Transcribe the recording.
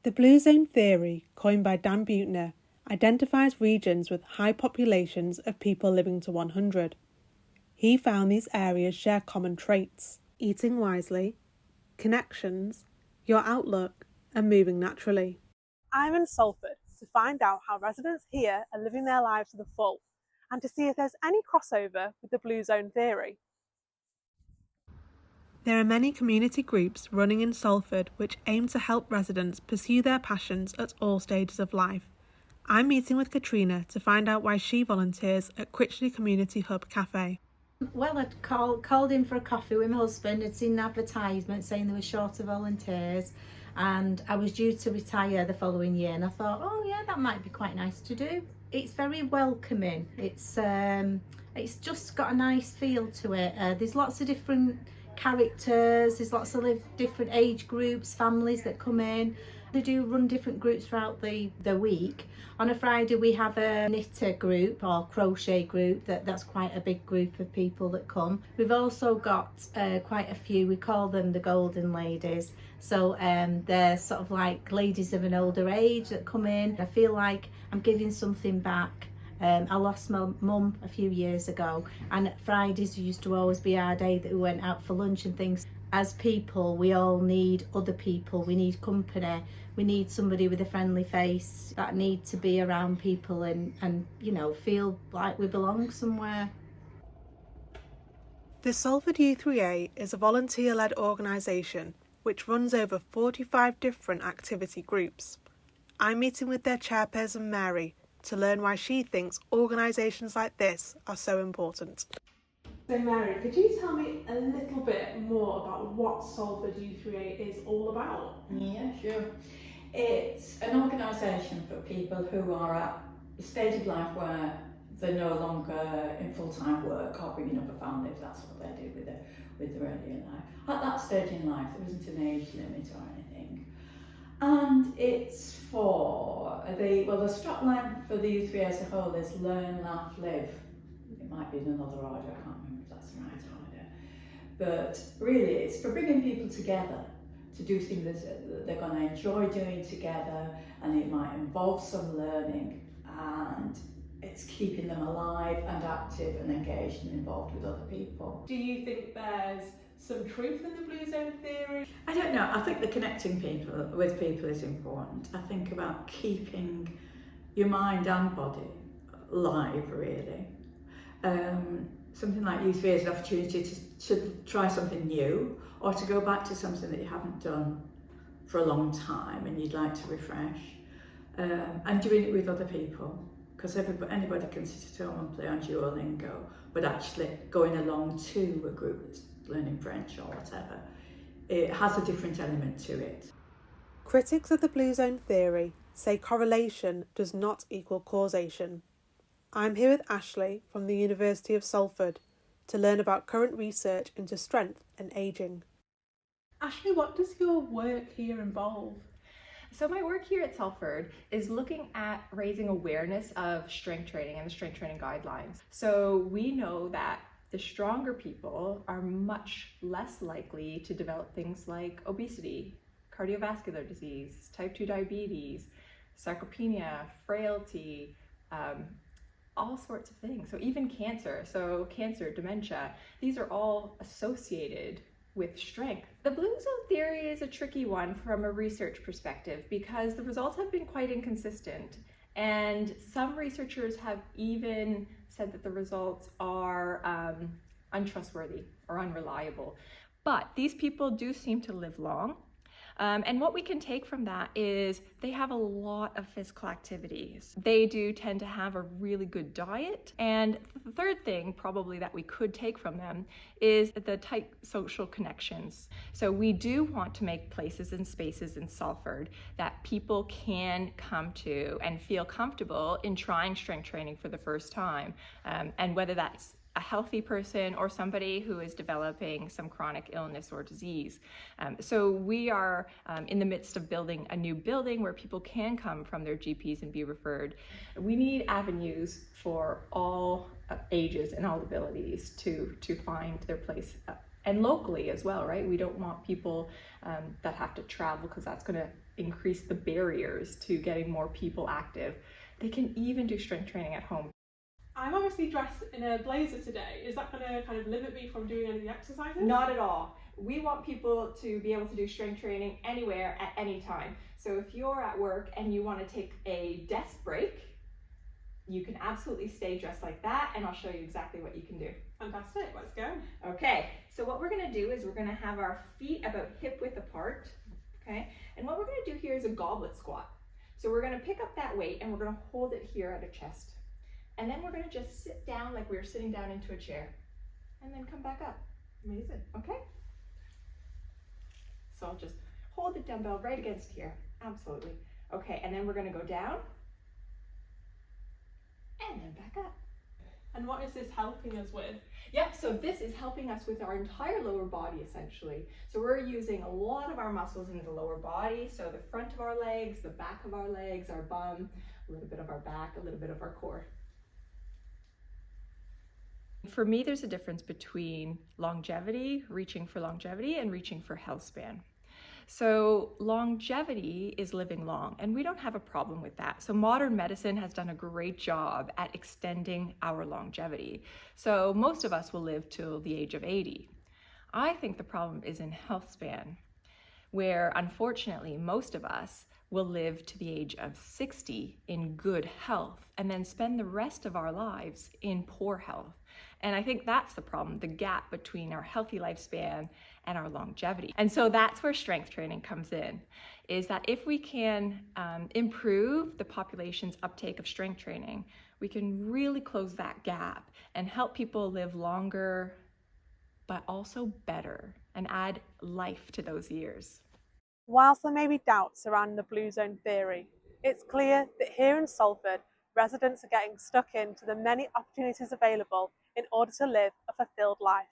The Blue Zone theory, coined by Dan Buettner, identifies regions with high populations of people living to 100. He found these areas share common traits: eating wisely, connections, your outlook, and moving naturally. I'm in Salford to find out how residents here are living their lives to the full and to see if there's any crossover with the Blue Zone theory. There are many community groups running in Salford which aim to help residents pursue their passions at all stages of life. I'm meeting with Katrina to find out why she volunteers at Critchley Community Hub Cafe. Well, I'd called in for a coffee with my husband. I'd seen an advertisement saying there were short of volunteers, and I was due to retire the following year, and I thought, oh yeah, that might be quite nice to do. It's very welcoming. It's just got a nice feel to it. There's lots of different characters, there's lots of different age groups, families that come in. They do run different groups throughout the week. On a Friday we have a knitter group or crochet group, that's quite a big group of people that come. We've also got quite a few, we call them the golden ladies. So they're sort of like ladies of an older age that come in. I feel like I'm giving something back. I lost my mum a few years ago, and Fridays used to always be our day that we went out for lunch and things. As people, we all need other people, we need company, we need somebody with a friendly face that need to be around people and you know, feel like we belong somewhere. The Salford U3A is a volunteer-led organisation which runs over 45 different activity groups. I'm meeting with their chairperson Mary to learn why she thinks organisations like this are so important. So Mary, could you tell me a little bit more about what Salford U3A is all about? Yeah, sure. It's an organisation for people who are at a stage of life where they're no longer in full-time work or bringing up a family, if that's what they do with their earlier life. At that stage in life, there isn't an age limit or anything. And it's for the strapline for the U3A as a whole is learn, laugh, live. It might be in another order, I can't remember if that's the right order. But really, it's for bringing people together to do things that they're going to enjoy doing together, and it might involve some learning, and it's keeping them alive and active and engaged and involved with other people. Do you think there's some truth in the Blue Zone theory? I don't know. I think the connecting people with people is important. I think about keeping your mind and body live, really. Something like U3 is an opportunity to try something new, or to go back to something that you haven't done for a long time and you'd like to refresh, and doing it with other people, because anybody can sit at home and play on Duolingo, but actually going along to a group that's learning French or whatever, it has a different element to it. Critics of the Blue Zone theory say correlation does not equal causation. I'm here with Ashley from the University of Salford to learn about current research into strength and ageing. Ashley, what does your work here involve? So my work here at Salford is looking at raising awareness of strength training and the strength training guidelines. So we know that the stronger people are much less likely to develop things like obesity, cardiovascular disease, type 2 diabetes, sarcopenia, frailty, all sorts of things. So even cancer, dementia, these are all associated with strength. The Blue Zone theory is a tricky one from a research perspective because the results have been quite inconsistent, and some researchers have even said that the results are untrustworthy or unreliable. But these people do seem to live long. And what we can take from that is they have a lot of physical activities. They do tend to have a really good diet. And the third thing probably that we could take from them is the tight social connections. So we do want to make places and spaces in Salford that people can come to and feel comfortable in trying strength training for the first time. And whether that's a healthy person or somebody who is developing some chronic illness or disease. So we are in the midst of building a new building where people can come from their GPs and be referred. We need avenues for all ages and all abilities to find their place, and locally as well, right? We don't want people that have to travel, because that's going to increase the barriers to getting more people active. They can even do strength training at home. I'm obviously dressed in a blazer today. Is that going to kind of limit me from doing any of the exercises? Not at all. We want people to be able to do strength training anywhere at any time. So if you're at work and you want to take a desk break, you can absolutely stay dressed like that, and I'll show you exactly what you can do. Fantastic, let's go. Okay, so what we're gonna do is we're gonna have our feet about hip width apart, okay? And what we're gonna do here is a goblet squat. So we're gonna pick up that weight and we're gonna hold it here at our chest. And then we're gonna just sit down like we were sitting down into a chair. And then come back up. Amazing. Okay? So I'll just hold the dumbbell right against here. Absolutely. Okay, and then we're gonna go down. And then back up. And what is this helping us with? Yep, so this is helping us with our entire lower body essentially. So we're using a lot of our muscles in the lower body. So the front of our legs, the back of our legs, our bum, a little bit of our back, a little bit of our core. For me, there's a difference between longevity, reaching for longevity, and reaching for health span. So longevity is living long, and we don't have a problem with that. So modern medicine has done a great job at extending our longevity. So most of us will live till the age of 80. I think the problem is in health span, where unfortunately most of us will live to the age of 60 in good health and then spend the rest of our lives in poor health. And I think that's the problem, the gap between our healthy lifespan and our longevity. And so that's where strength training comes in, is that if we can improve the population's uptake of strength training, we can really close that gap and help people live longer, but also better, and add life to those years. Whilst there may be doubts surrounding the Blue Zone theory, it's clear that here in Salford, residents are getting stuck into the many opportunities available in order to live a fulfilled life.